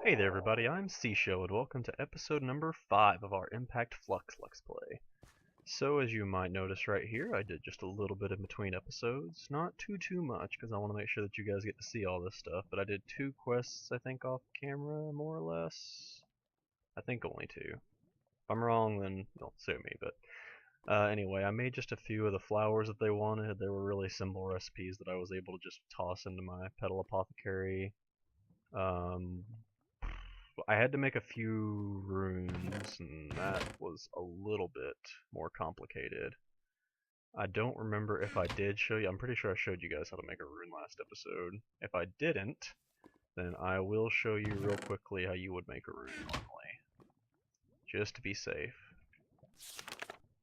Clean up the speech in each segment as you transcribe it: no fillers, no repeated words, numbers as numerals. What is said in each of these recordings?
Hey there everybody, I'm Sooo and welcome to episode number 5 of our Impact Flux Let's Play. So as you might notice right here, I did just a little bit in between episodes. Not too much, because I want to make sure that you guys get to see all this stuff, but I did 2 quests, I think, off camera, more or less. I think only 2. If I'm wrong, then don't sue me, but anyway, I made just a few of the flowers that they wanted. They were really simple recipes that I was able to just toss into my Petal Apothecary. I had to make a few runes, and that was a little bit more complicated. I don't remember if I did show you. I'm pretty sure I showed you guys how to make a rune last episode. If I didn't, then I will show you real quickly how you would make a rune normally, just to be safe.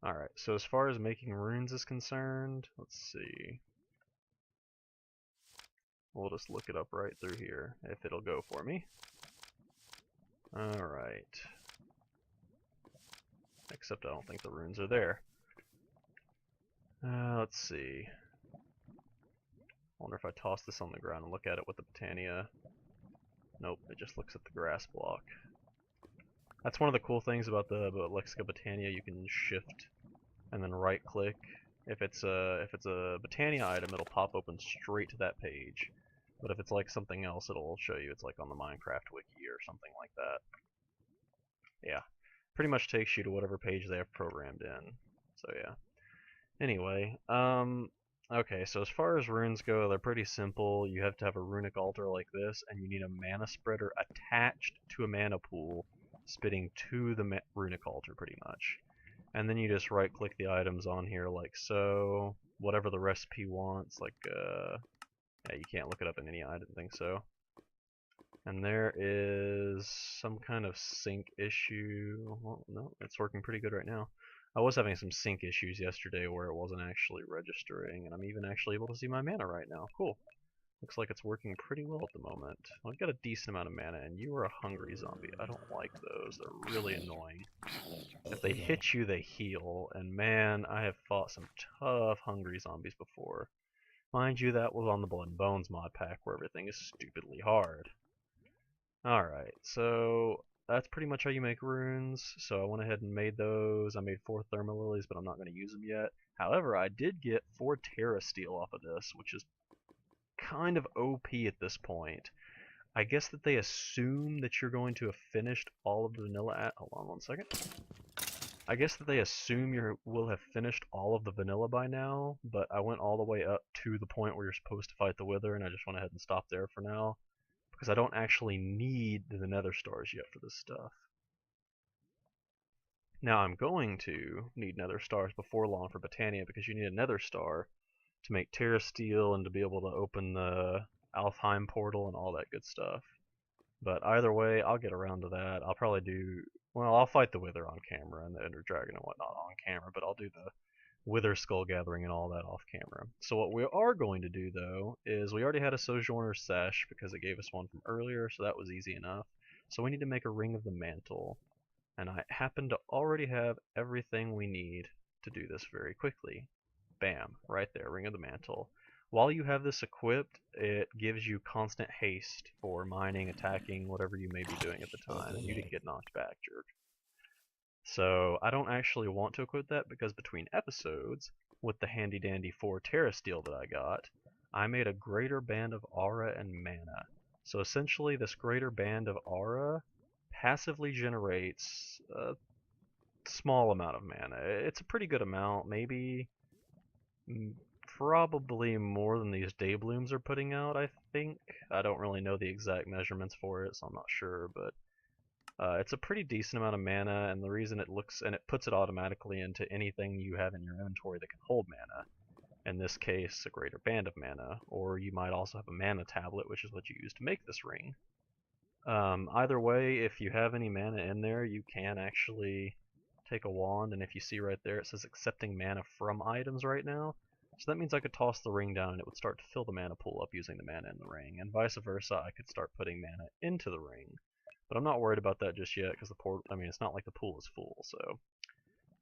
Alright, so as far as making runes is concerned, let's see. We'll just look it up right through here, if it'll go for me. Alright. Except I don't think the runes are there. Let's see. Wonder if I toss this on the ground and look at it with the Botania. Nope, it just looks at the grass block. That's one of the cool things about the Lexica Botania. You can shift and then right click. If it's a Botania item, it'll pop open straight to that page. But if it's like something else, it'll show you it's like on the Minecraft wiki or something like that. Yeah, pretty much takes you to whatever page they have programmed in. So yeah. Anyway, okay, so as far as runes go, they're pretty simple. You have to have a runic altar like this, and you need a mana spreader attached to a mana pool, spitting to the runic altar pretty much. And then you just right click the items on here like so, whatever the recipe wants, like, yeah, you can't look it up in any, I didn't think so. And there is some kind of sync issue. Well, no, it's working pretty good right now. I was having some sync issues yesterday where it wasn't actually registering, and I'm even actually able to see my mana right now. Cool. Looks like it's working pretty well at the moment. Well, I've got a decent amount of mana, and you are a hungry zombie. I don't like those. They're really annoying. If they hit you, they heal, and man, I have fought some tough hungry zombies before. Mind you, that was on the Blood and Bones mod pack where everything is stupidly hard. Alright, so that's pretty much how you make runes. So I went ahead and made those. I made 4 thermal lilies, but I'm not going to use them yet. However, I did get 4 terra steel off of this, which is kind of OP at this point. I guess that they assume that you're going to have finished all of the vanilla. Hold on one second. I guess that they assume you will have finished all of the vanilla by now, but I went all the way up to the point where you're supposed to fight the wither, and I just went ahead and stopped there for now, because I don't actually need the nether stars yet for this stuff. Now I'm going to need nether stars before long for Botania, because you need a nether star to make terra steel and to be able to open the Alfheim portal and all that good stuff. But either way, I'll get around to that. I'll probably do, well, I'll fight the wither on camera and the ender dragon and whatnot on camera, but I'll do the wither skull gathering and all that off camera. So what we are going to do though is we already had a sojourner sesh because it gave us one from earlier, so that was easy enough. So we need to make a ring of the mantle, and I happen to already have everything we need to do this very quickly. Bam, right there, ring of the mantle. While you have this equipped, it gives you constant haste for mining, attacking, whatever you may be doing at the time, and you didn't get knocked back, jerk. So I don't actually want to equip that because between episodes, with the handy dandy 4 terra steel that I got, I made a greater band of aura and mana. So essentially this greater band of aura passively generates a small amount of mana. It's a pretty good amount, maybe probably more than these day blooms are putting out, I think. I don't really know the exact measurements for it, so I'm not sure, but it's a pretty decent amount of mana, and the reason it looks, and it puts it automatically into anything you have in your inventory that can hold mana. In this case, a greater band of mana, or you might also have a mana tablet, which is what you use to make this ring. Either way, if you have any mana in there, you can actually take a wand, and if you see right there, it says accepting mana from items right now. So that means I could toss the ring down and it would start to fill the mana pool up using the mana in the ring, and vice versa, I could start putting mana into the ring. But I'm not worried about that just yet, because it's not like the pool is full, so.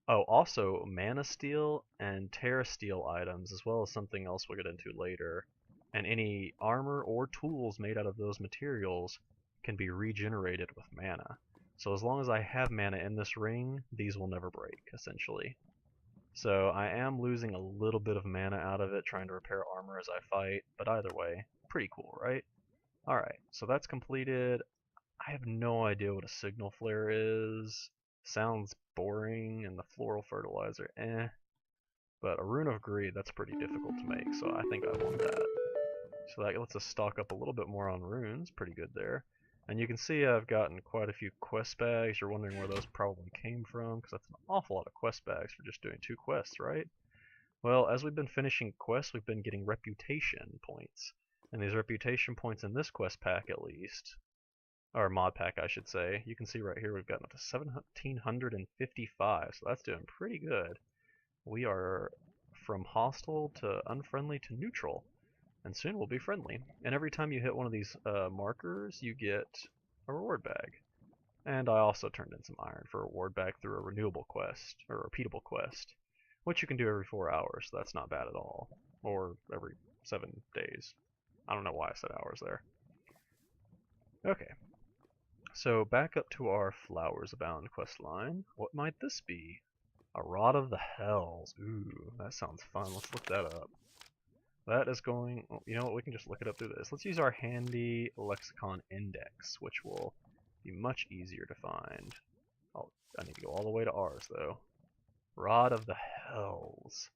Oh, also, mana steel and terra steel items, as well as something else we'll get into later, and any armor or tools made out of those materials can be regenerated with mana. So as long as I have mana in this ring, these will never break, essentially. So I am losing a little bit of mana out of it, trying to repair armor as I fight, but either way, pretty cool, right? Alright, so that's completed. I have no idea what a signal flare is. Sounds boring, and the floral fertilizer, eh. But a rune of greed, that's pretty difficult to make, so I think I want that. So that lets us stock up a little bit more on runes, pretty good there. And you can see I've gotten quite a few quest bags. You're wondering where those probably came from, because that's an awful lot of quest bags for just doing 2 quests, right? Well, as we've been finishing quests, we've been getting reputation points. And these reputation points in this quest pack, at least, or mod pack I should say, you can see right here we've gotten up to 1755, so that's doing pretty good. We are from hostile to unfriendly to neutral, and soon we'll be friendly. And every time you hit one of these markers, you get a reward bag. And I also turned in some iron for a reward bag through a renewable quest, or a repeatable quest, which you can do every 4 hours, so that's not bad at all. Or every 7 days. I don't know why I said hours there. Okay. So back up to our Flowers Abound questline. What might this be? A Rod of the Hells. Ooh, that sounds fun. Let's look that up. That is going... Well, you know what? We can just look it up through this. Let's use our handy lexicon index, which will be much easier to find. Oh, I need to go all the way to ours, though. Rod of the Hells.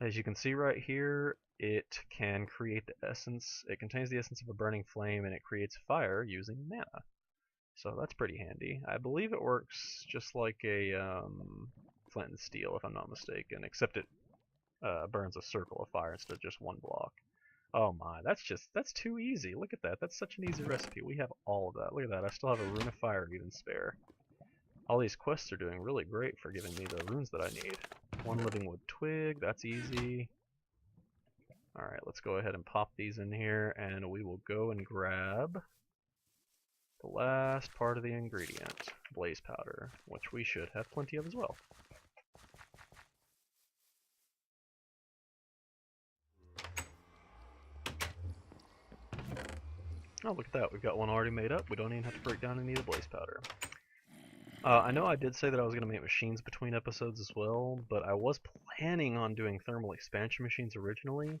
As you can see right here, it can create the essence. It contains the essence of a burning flame, and it creates fire using mana. So that's pretty handy. I believe it works just like a flint and steel, if I'm not mistaken, except it burns a circle of fire instead of just one block. Oh my, that's too easy. Look at that. That's such an easy recipe. We have all of that. Look at that. I still have a rune of fire even spare. All these quests are doing really great for giving me the runes that I need. One living wood twig, that's easy. Alright, let's go ahead and pop these in here, and we will go and grab the last part of the ingredient, blaze powder, which we should have plenty of as well. Oh, look at that. We've got one already made up. We don't even have to break down any of the blaze powder. I know I did say that I was going to make machines between episodes as well, but I was planning on doing thermal expansion machines originally,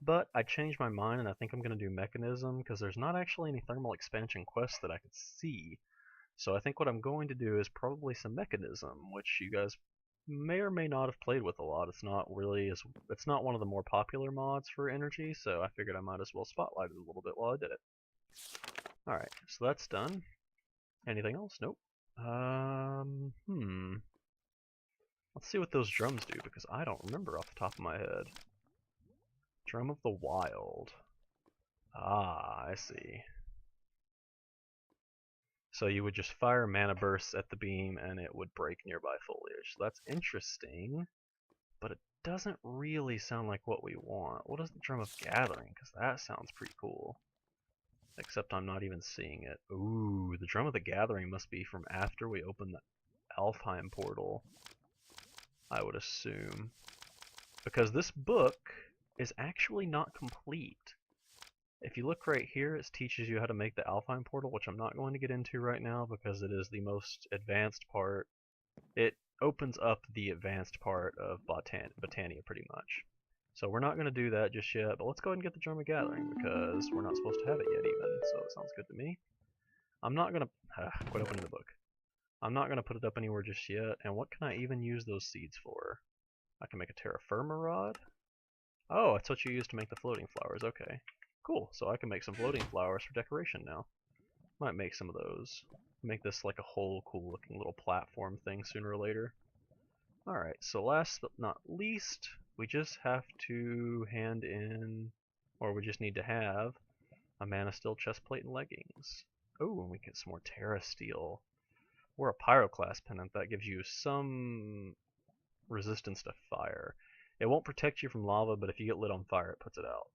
but I changed my mind and I think I'm going to do Mekanism because there's not actually any thermal expansion quests that I could see. So I think what I'm going to do is probably some Mekanism, which you guys may or may not have played with a lot. It's not one of the more popular mods for energy, so I figured I might as well spotlight it a little bit while I did it. Alright, so that's done. Anything else? Nope. Let's see what those drums do, because I don't remember off the top of my head. Drum of the Wild. Ah, I see. So you would just fire mana bursts at the beam and it would break nearby foliage. So that's interesting, but it doesn't really sound like what we want. What is the Drum of Gathering? Because that sounds pretty cool. Except I'm not even seeing it. Ooh, the Drum of the Gathering must be from after we open the Alfheim portal, I would assume. Because this book is actually not complete. If you look right here, it teaches you how to make the Alfheim portal, which I'm not going to get into right now because it is the most advanced part. It opens up the advanced part of Botania pretty much. So we're not going to do that just yet, but let's go ahead and get the Drum of Gathering because we're not supposed to have it yet even, so it sounds good to me. I'm not going to... quit opening the book. I'm not going to put it up anywhere just yet, and what can I even use those seeds for? I can make a terra firma rod? Oh, that's what you use to make the floating flowers, okay. Cool, so I can make some floating flowers for decoration now. Might make some of those. Make this like a whole cool looking little platform thing sooner or later. Alright, so last but not least, we just have to hand in, or we just need to have, a mana steel chestplate and leggings. Oh, and we get some more terra steel. Or a pyroclast pendant that gives you some resistance to fire. It won't protect you from lava, but if you get lit on fire, it puts it out.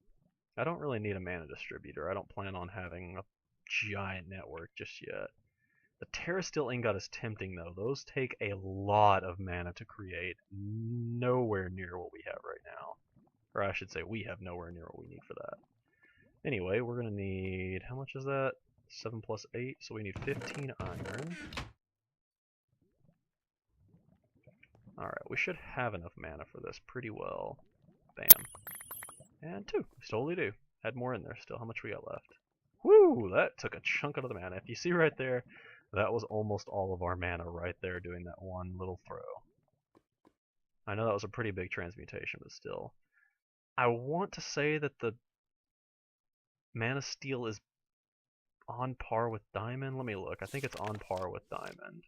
I don't really need a mana distributor. I don't plan on having a giant network just yet. The Terra Steel Ingot is tempting though. Those take a lot of mana to create. Nowhere near what we have right now. Or I should say we have nowhere near what we need for that. Anyway, we're going to need... how much is that? 7 plus 8, so we need 15 iron. Alright, we should have enough mana for this pretty well. Bam. And 2. We totally do. Had more in there still. How much we got left? Woo! That took a chunk out of the mana. If you see right there, that was almost all of our mana right there doing that one little throw. I know that was a pretty big transmutation, but still. I want to say that the mana steal is on par with diamond. Let me look. I think it's on par with diamond.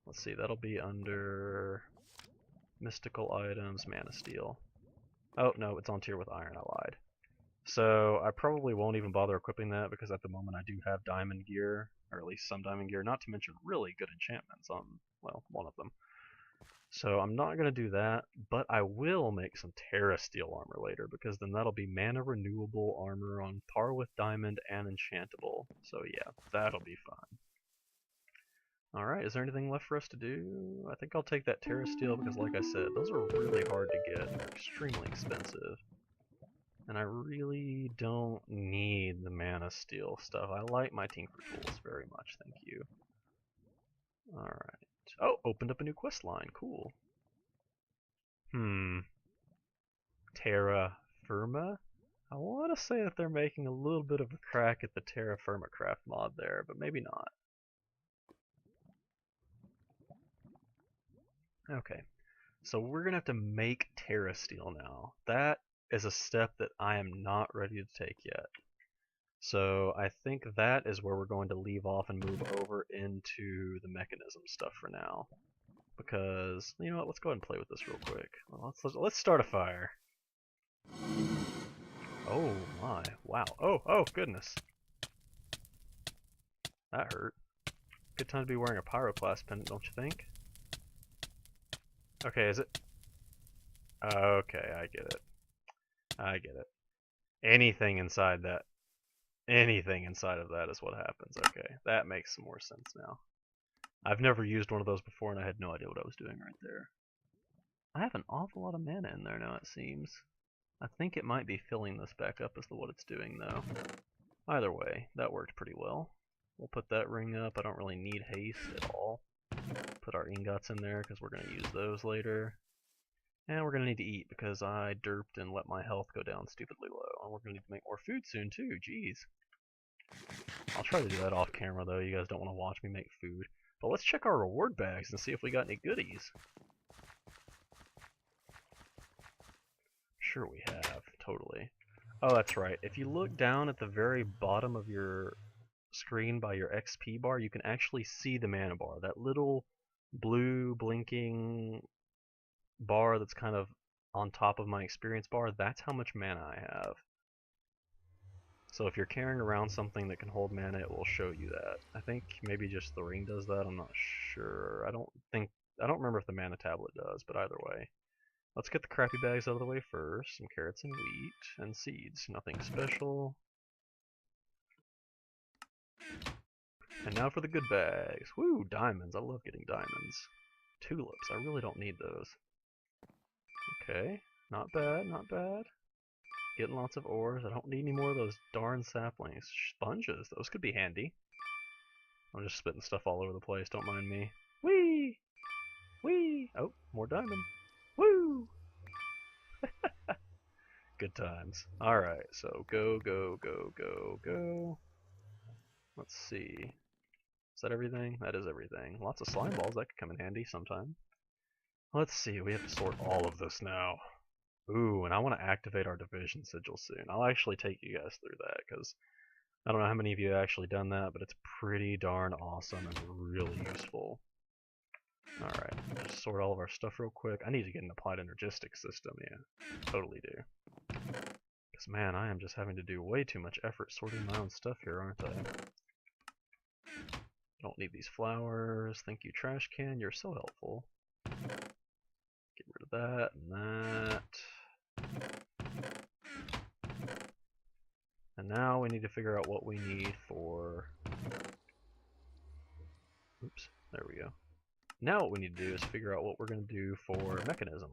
Let's see, that'll be under mystical items, mana steal. Oh, no, it's on tier with iron, I lied. So I probably won't even bother equipping that because at the moment I do have diamond gear, or at least some diamond gear, not to mention really good enchantments on, well, one of them. So I'm not going to do that, but I will make some Terra Steel armor later because then that'll be mana renewable armor on par with diamond and enchantable. So yeah, that'll be fun. Alright, is there anything left for us to do? I think I'll take that Terra Steel because like I said, those are really hard to get and they're extremely expensive. And I really don't need the mana steel stuff. I like my Tinker Tools very much, thank you. Alright. Oh, opened up a new quest line. Cool. Terra Firma? I want to say that they're making a little bit of a crack at the Terra Firma craft mod there, but maybe not. Okay. So we're going to have to make Terra Steel now. That is a step that I am not ready to take yet. So I think that is where we're going to leave off and move over into the Mekanism stuff for now. Because, you know what, let's go ahead and play with this real quick. Well, let's start a fire. Oh my, wow. Oh goodness. That hurt. Good time to be wearing a Pyroclast pendant, don't you think? Okay, is it? Okay, I get it. I get it. Anything inside that. Anything inside of that is what happens. Okay, that makes some more sense now. I've never used one of those before and I had no idea what I was doing right there. I have an awful lot of mana in there now, it seems. I think it might be filling this back up as to what it's doing though. Either way, that worked pretty well. We'll put that ring up. I don't really need haste at all. Put our ingots in there because we're going to use those later. And we're going to need to eat because I derped and let my health go down stupidly low. And we're going to need to make more food soon too, jeez. I'll try to do that off camera though, you guys don't want to watch me make food. But let's check our reward bags and see if we got any goodies. Sure we have, totally. Oh, that's right. If you look down at the very bottom of your screen by your XP bar, you can actually see the mana bar. That little blue blinking bar that's kind of on top of my experience bar, that's how much mana I have. So if you're carrying around something that can hold mana, it will show you that. I think maybe just the ring does that, I'm not sure. I don't remember if the mana tablet does, but either way. Let's get the crappy bags out of the way first. Some carrots and wheat and seeds. Nothing special. And now for the good bags. Woo, diamonds. I love getting diamonds. Tulips. I really don't need those. Okay. Not bad, not bad. Getting lots of ores. I don't need any more of those darn saplings. Sponges. Those could be handy. I'm just spitting stuff all over the place. Don't mind me. Whee! Whee! Oh, more diamond. Woo! Good times. Alright, so go, go, go, go, go. Let's see. Is that everything? That is everything. Lots of slime balls. That could come in handy sometime. Let's see. We have to sort all of this now. Ooh, and I want to activate our division sigil soon. I'll actually take you guys through that, because I don't know how many of you have actually done that, but it's pretty darn awesome and really useful. Alright, just sort all of our stuff real quick. I need to get an applied energistic system, yeah. Totally do. Because, man, I am just having to do way too much effort sorting my own stuff here, aren't I? Don't need these flowers. Thank you, trash can. You're so helpful. Get rid of that and that. And now we need to figure out what we need for... Oops, there we go. Now what we need to do is figure out what we're going to do for Mekanism.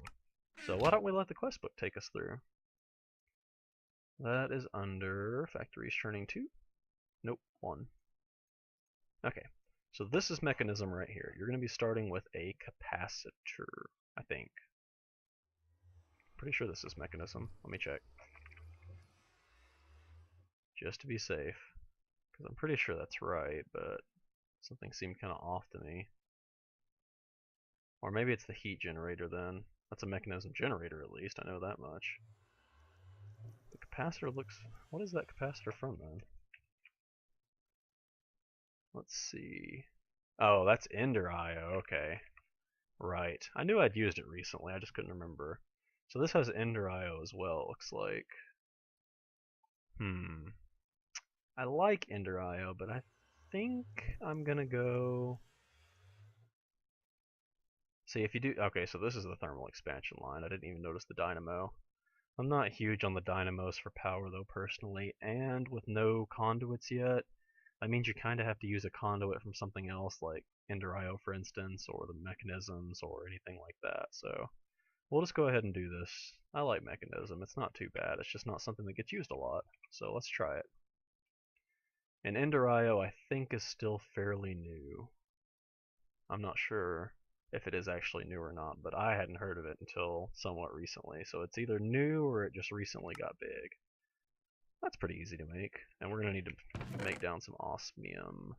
So why don't we let the quest book take us through? That is under Factories Turning 2. Nope, 1. Okay, so this is Mekanism right here. You're going to be starting with a capacitor, I think. Pretty sure this is Mekanism. Let me check. Just to be safe. Because I'm pretty sure that's right, but something seemed kind of off to me. Or maybe it's the heat generator then. That's a Mekanism generator at least, I know that much. The capacitor looks... What is that capacitor from then? Let's see... Oh, that's Ender IO, okay. Right. I knew I'd used it recently, I just couldn't remember. So this has Ender IO as well, looks like. I like Ender IO, but I think I'm gonna go... See, if you do... Okay, so this is the thermal expansion line. I didn't even notice the dynamo. I'm not huge on the dynamos for power, though, personally, and with no conduits yet, that means you kind of have to use a conduit from something else, like Ender IO, for instance, or the Mechanisms, or anything like that, so... We'll just go ahead and do this. I like Mechanism. It's not too bad. It's just not something that gets used a lot, so let's try it. And Ender IO, I think, is still fairly new. I'm not sure if it is actually new or not, but I hadn't heard of it until somewhat recently. So it's either new or it just recently got big. That's pretty easy to make, and we're going to need to make down some osmium,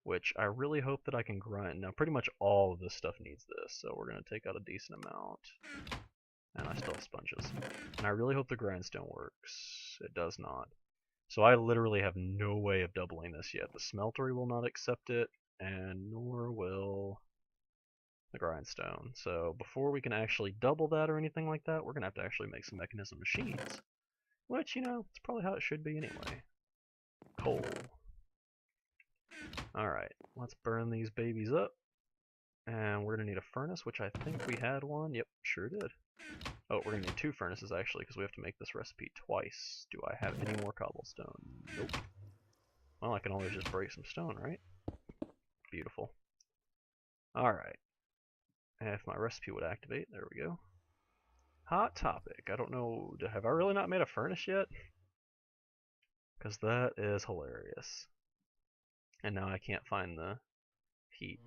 which I really hope that I can grind. Now pretty much all of this stuff needs this, so we're going to take out a decent amount. And I still have sponges. And I really hope the grindstone works. It does not. So I literally have no way of doubling this yet. The smeltery will not accept it, and nor will the grindstone. So before we can actually double that or anything like that, we're going to have to actually make some Mekanism machines. Which, you know, it's probably how it should be anyway. Coal. Alright, let's burn these babies up. And we're going to need a furnace, which I think we had one. Yep, sure did. Oh, we're going to need 2 furnaces actually, because we have to make this recipe twice. Do I have any more cobblestone? Nope. Well, I can always just break some stone, right? Beautiful. Alright. If my recipe would activate, there we go. Hot topic. I don't know, have I really not made a furnace yet? Because that is hilarious. And now I can't find the heat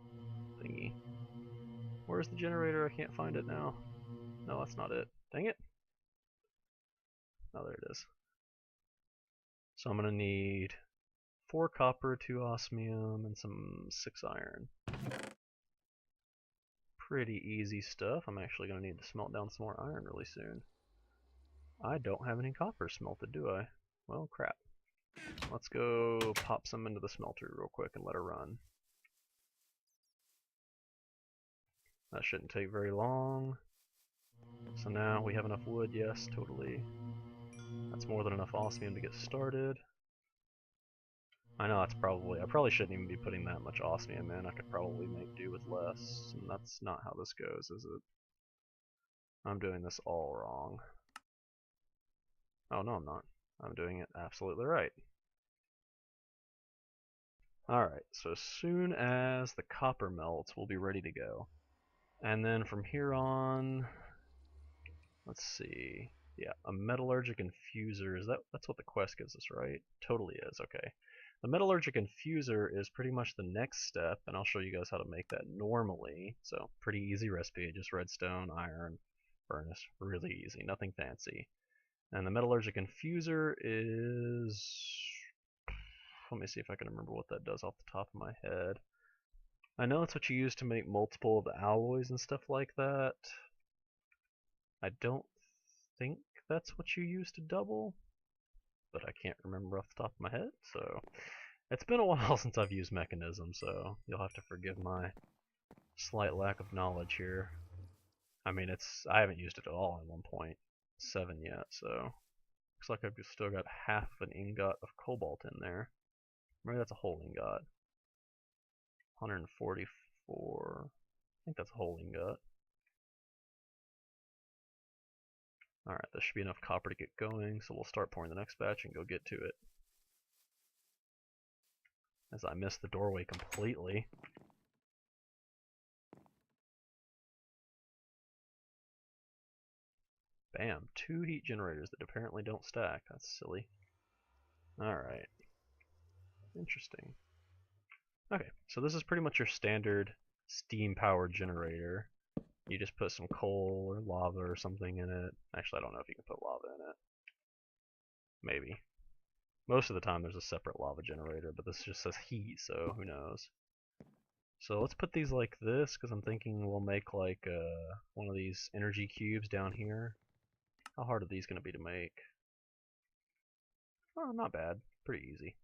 thingy. Where's the generator? I can't find it now. No, that's not it. Dang it. Oh, there it is. So I'm going to need 4 copper, 2 osmium, and some 6 iron. Pretty easy stuff. I'm actually going to need to smelt down some more iron really soon. I don't have any copper smelted, do I? Well, crap. Let's go pop some into the smelter real quick and let her run. That shouldn't take very long. So now we have enough wood, yes, totally. That's more than enough osmium to get started. I know that's probably, I probably shouldn't even be putting that much osmium in. I could probably make do with less, and that's not how this goes, is it? I'm doing this all wrong. Oh, no, I'm not. I'm doing it absolutely right. Alright, so as soon as the copper melts, we'll be ready to go. And then from here on, let's see. Yeah, a metallurgic infuser, that's what the quest gives us, right? Totally is, okay. The metallurgic infuser is pretty much the next step, and I'll show you guys how to make that normally. So, pretty easy recipe, just redstone, iron, furnace, really easy, nothing fancy. And the metallurgic infuser is... Let me see if I can remember what that does off the top of my head. I know it's what you use to make multiple of the alloys and stuff like that. I don't think that's what you use to double, but I can't remember off the top of my head, so it's been a while since I've used Mekanism, so you'll have to forgive my slight lack of knowledge here. I mean, I haven't used it at all at 1.7 yet, so looks like I've still got half an ingot of cobalt in there. Maybe that's a whole ingot. 144. I think that's a whole ingot. Alright, there should be enough copper to get going, so we'll start pouring the next batch and go get to it. As I missed the doorway completely. Bam, 2 heat generators that apparently don't stack. That's silly. Alright. Interesting. Okay, so this is pretty much your standard steam-powered generator. You just put some coal or lava or something in it. Actually, I don't know if you can put lava in it. Maybe. Most of the time there's a separate lava generator, but this just says heat, so who knows. So let's put these like this, because I'm thinking we'll make like one of these energy cubes down here. How hard are these going to be to make? Oh, not bad. Pretty easy.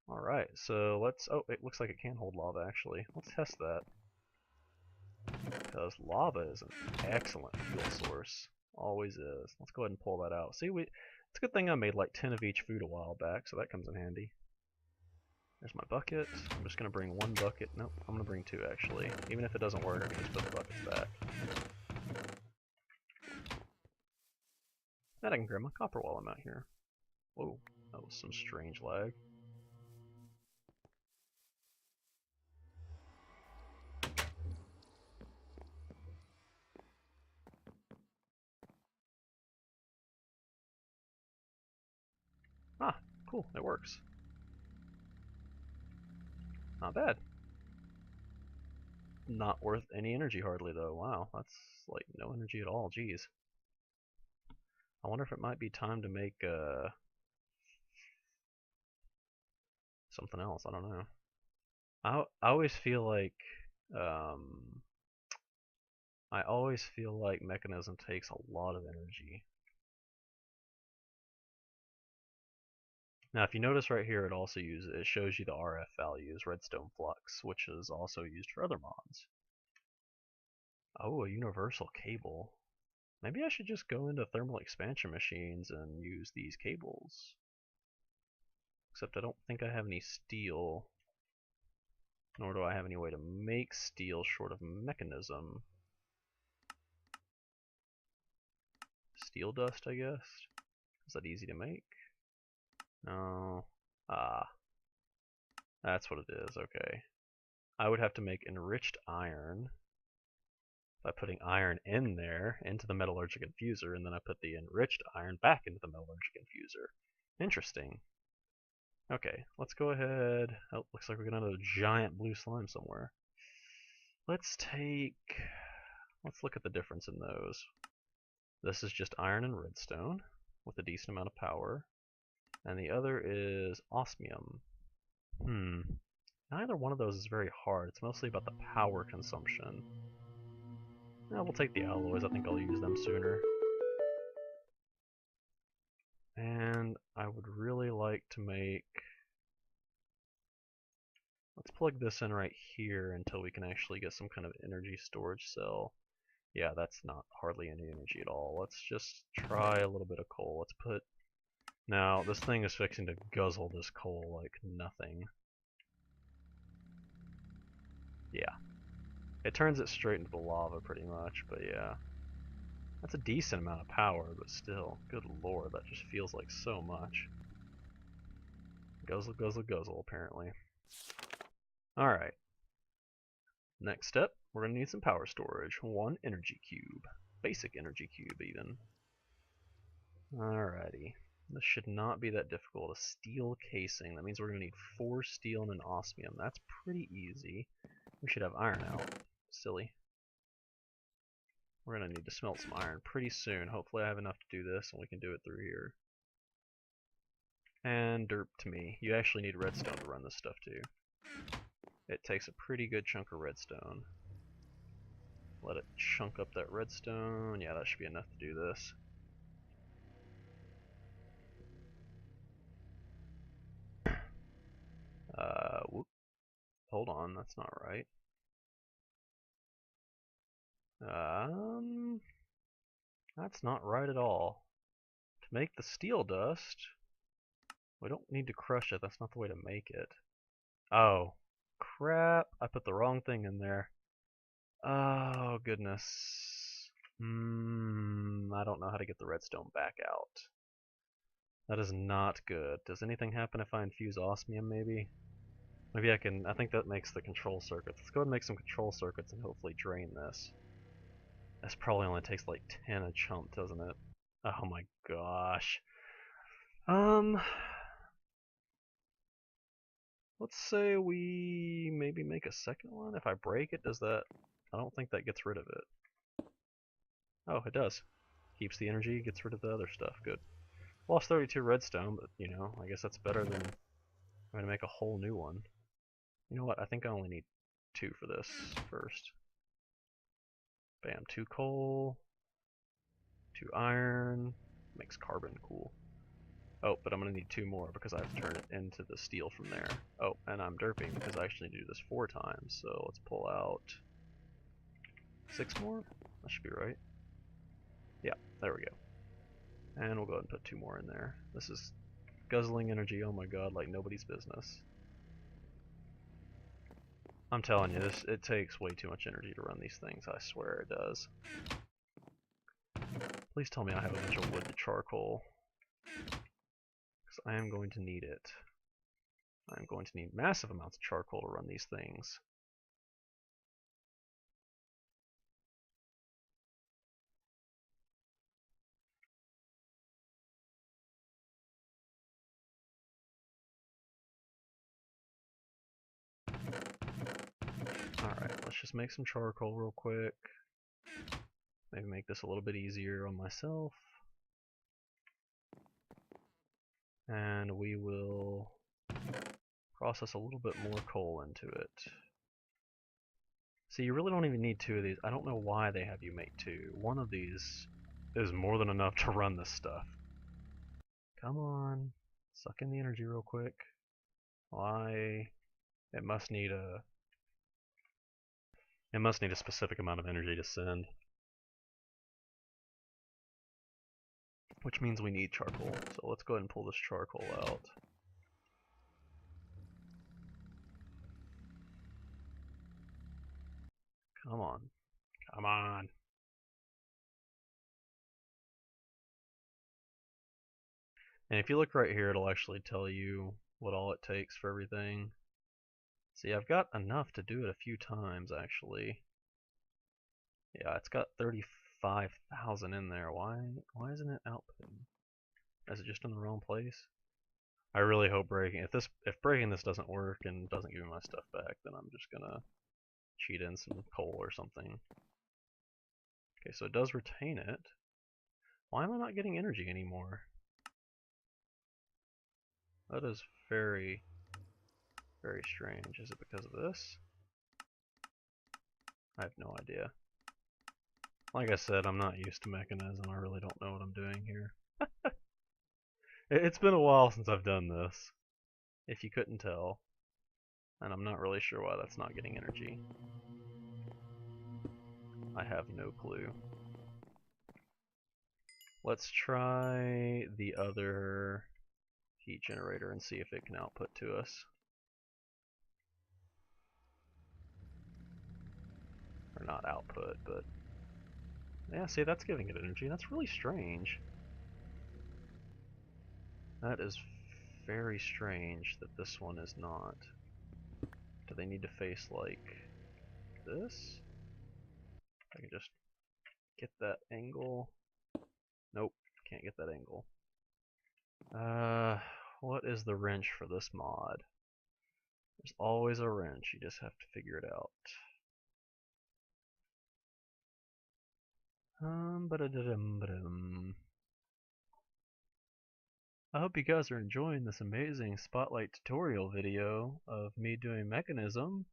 Alright, so let's... Oh, it looks like it can hold lava, actually. Let's test that. Because lava is an excellent fuel source. Always is. Let's go ahead and pull that out. See, it's a good thing I made like 10 of each food a while back, so that comes in handy. There's my bucket. I'm just going to bring one bucket. Nope, I'm going to bring two, actually. Even if it doesn't work, I can just put the buckets back. And I can grab my copper while I'm out here. Whoa, that was some strange lag. Ah, cool, it works. Not bad. Not worth any energy hardly though. Wow, that's like no energy at all, jeez. I wonder if it might be time to make something else, I don't know. I always feel like um, Mekanism takes a lot of energy. Now, if you notice right here, it shows you the RF values, redstone flux, which is also used for other mods. Oh, a universal cable. Maybe I should just go into thermal expansion machines and use these cables. Except I don't think I have any steel, nor do I have any way to make steel short of Mekanism. Steel dust, I guess? Is that easy to make? No. Ah. That's what it is, okay. I would have to make enriched iron by putting iron in there, into the metallurgic infuser, and then I put the enriched iron back into the metallurgic infuser. Interesting. Okay, let's go ahead. Oh, looks like we're gonna have a giant blue slime somewhere. Let's look at the difference in those. This is just iron and redstone with a decent amount of power. And the other is osmium. Neither one of those is very hard. It's mostly about the power consumption. Yeah, we'll take the alloys. I think I'll use them sooner. And I would really like to make... Let's plug this in right here until we can actually get some kind of energy storage cell. Yeah, that's not hardly any energy at all. Let's just try a little bit of coal. Let's put... Now, this thing is fixing to guzzle this coal like nothing. Yeah. It turns it straight into the lava pretty much, but yeah. That's a decent amount of power, but still, good lord, that just feels like so much. Guzzle, guzzle, guzzle, apparently. Alright. Next step, we're going to need some power storage. One energy cube. Basic energy cube, even. Alrighty. This should not be that difficult. A steel casing. That means we're going to need 4 steel and an osmium. That's pretty easy. We should have iron out. Silly. We're going to need to smelt some iron pretty soon. Hopefully I have enough to do this and we can do it through here. And derp to me. You actually need redstone to run this stuff too. It takes a pretty good chunk of redstone. Let it chunk up that redstone. Yeah, that should be enough to do this. Whoop. Hold on, that's not right. That's not right at all. To make the steel dust, we don't need to crush it. That's not the way to make it. Oh, crap. I put the wrong thing in there. Oh, goodness. I don't know how to get the redstone back out. That is not good. Does anything happen if I infuse osmium, maybe? Maybe I think that makes the control circuits. Let's go ahead and make some control circuits and hopefully drain this. This probably only takes like 10 a chump, doesn't it? Oh my gosh. Let's say we maybe make a second one. If I break it, does that... I don't think that gets rid of it. Oh, it does. Keeps the energy, gets rid of the other stuff. Good. Lost 32 redstone, but, you know, I guess that's better than having to make a whole new one. You know what? I think I only need 2 for this first. Bam. 2 coal. 2 iron. Makes carbon. Cool. Oh, but I'm going to need 2 more because I have to turn it into the steel from there. Oh, and I'm derping because I actually need to do this 4 times. So let's pull out 6 more. That should be right. Yeah, there we go. And we'll go ahead and put 2 more in there. This is guzzling energy, oh my god, like nobody's business. I'm telling you, it takes way too much energy to run these things, I swear it does. Please tell me I have a bunch of wood to charcoal. Because I am going to need it. I'm going to need massive amounts of charcoal to run these things. Alright, let's just make some charcoal real quick. Maybe make this a little bit easier on myself. And we will process a little bit more coal into it. See, you really don't even need 2 of these. I don't know why they have you make 2. 1 of these is more than enough to run this stuff. Come on. Suck in the energy real quick. Why? It must need a specific amount of energy to send. Which means we need charcoal. So let's go ahead and pull this charcoal out. Come on. Come on. And if you look right here, it'll actually tell you what all it takes for everything. See, I've got enough to do it a few times, actually. Yeah, it's got 35,000 in there. Why isn't it outputting? Is it just in the wrong place? I really hope if breaking this doesn't work and doesn't give me my stuff back, then I'm just gonna cheat in some coal or something. Okay, so it does retain it. Why am I not getting energy anymore? That is very, very strange. Is it because of this? I have no idea. Like I said, I'm not used to Mekanism. I really don't know what I'm doing here. It's been a while since I've done this, if you couldn't tell. And I'm not really sure why that's not getting energy. I have no clue. Let's try the other heat generator and see if it can output to us. Or not output, but... yeah, see, that's giving it energy. That's really strange. That is very strange that this one is not. Do they need to face like this? I can just get that angle. Nope, can't get that angle. What is the wrench for this mod? There's always a wrench, you just have to figure it out. Ba-da-da-dum. I hope you guys are enjoying this amazing spotlight tutorial video of me doing Mekanism,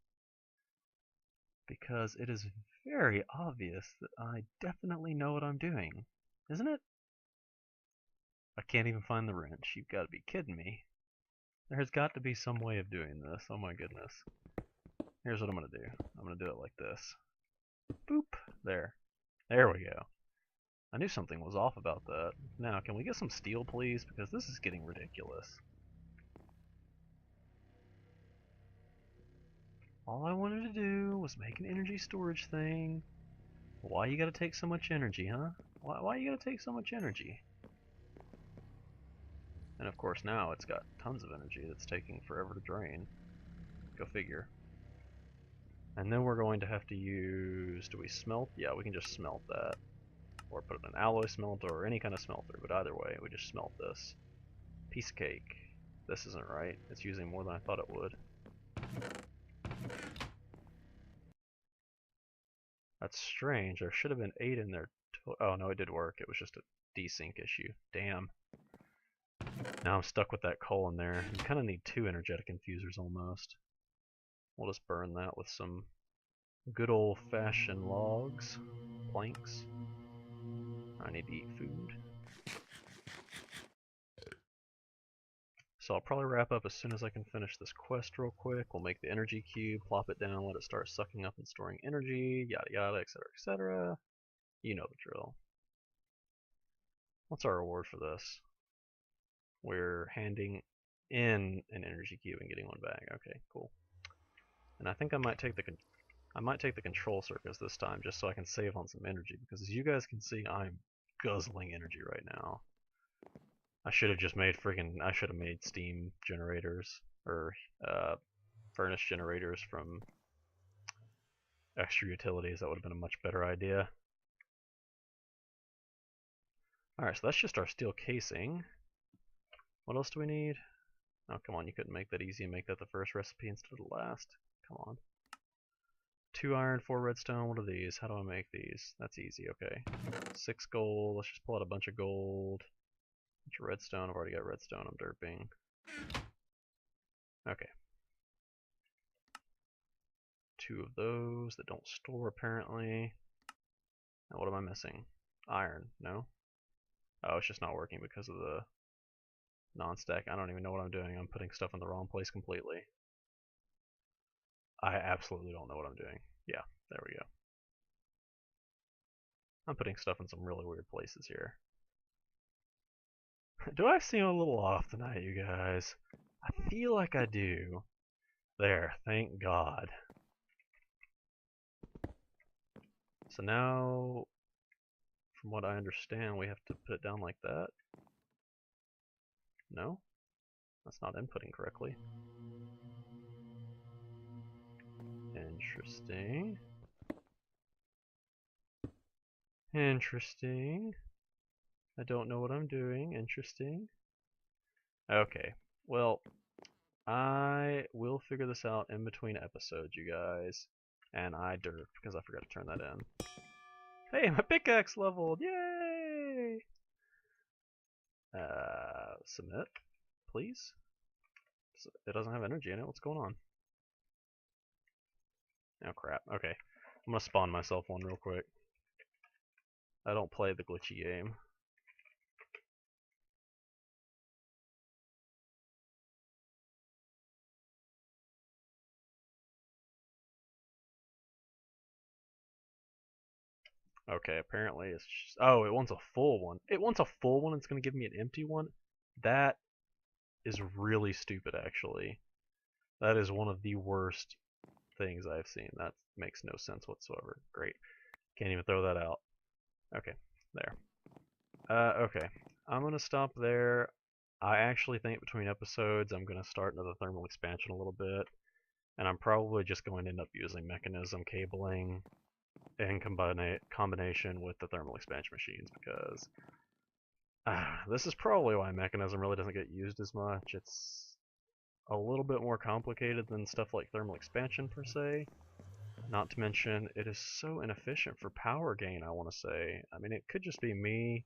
because it is very obvious that I definitely know what I'm doing, isn't it? I can't even find the wrench. You've got to be kidding me. There has got to be some way of doing this. Oh my goodness. Here's what I'm going to do. I'm going to do it like this. Boop. There. There we go. I knew something was off about that. Now, can we get some steel, please? Because this is getting ridiculous. All I wanted to do was make an energy storage thing. Why you gotta take so much energy, huh? Why you gotta take so much energy? And of course now it's got tons of energy that's taking forever to drain. Go figure. And then we're going to have to use... do we smelt? Yeah, we can just smelt that. Or put it in an alloy smelter or any kind of smelter, but either way, we just smelt this. Piece of cake. This isn't right. It's using more than I thought it would. That's strange. There should have been 8 in there. Oh no, it did work. It was just a desync issue. Damn. Now I'm stuck with that coal in there. You kind of need 2 energetic infusers almost. We'll just burn that with some good old-fashioned logs, planks. I need to eat food. So I'll probably wrap up as soon as I can finish this quest real quick. We'll make the energy cube, plop it down, let it start sucking up and storing energy, yada yada, etc, etc. You know the drill. What's our reward for this? We're handing in an energy cube and getting one back. Okay, cool. And I think I might take the control circuits this time just so I can save on some energy, because as you guys can see, I'm guzzling energy right now. I should have just made I should have made steam generators or furnace generators from extra utilities. That would have been a much better idea. Alright, so that's just our steel casing. What else do we need? Oh, come on, you couldn't make that easy and make that the first recipe instead of the last. Come on. 2 iron, 4 redstone. What are these? How do I make these? That's easy, okay. 6 gold. Let's just pull out a bunch of gold. Bunch of redstone. I've already got redstone. I'm derping. Okay. 2 of those that don't store apparently. Now what am I missing? Iron. No? Oh, it's just not working because of the non-stack. I don't even know what I'm doing. I'm putting stuff in the wrong place completely. I absolutely don't know what I'm doing. Yeah, there we go. I'm putting stuff in some really weird places here. Do I seem a little off tonight, you guys? I feel like I do. There, thank God. So now, from what I understand, we have to put it down like that. No? That's not inputting correctly. Interesting. Interesting. I don't know what I'm doing. Interesting. Okay. Well, I will figure this out in between episodes, you guys. And I derped because I forgot to turn that in. Hey, my pickaxe leveled! Yay! Submit, please. It doesn't have energy in it. What's going on? Oh crap. Okay. I'm gonna spawn myself one real quick. I don't play the glitchy game. Okay, apparently it's just, oh, it wants a full one. It wants a full one, it's gonna give me an empty one? That is really stupid, actually. That is one of the worst things I've seen. That makes no sense whatsoever. Great. Can't even throw that out. Okay, there. Okay. I'm gonna stop there. I actually think between episodes I'm gonna start another thermal expansion a little bit. And I'm probably just going to end up using Mekanism cabling in combination with the thermal expansion machines, because this is probably why Mekanism really doesn't get used as much. It's a little bit more complicated than stuff like thermal expansion per se. Not to mention, it is so inefficient for power gain, I want to say. I mean, it could just be me.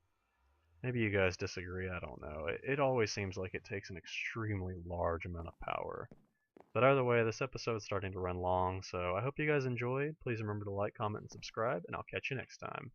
Maybe you guys disagree, I don't know. It always seems like it takes an extremely large amount of power. But either way, this episode's starting to run long, so I hope you guys enjoyed. Please remember to like, comment, and subscribe, and I'll catch you next time.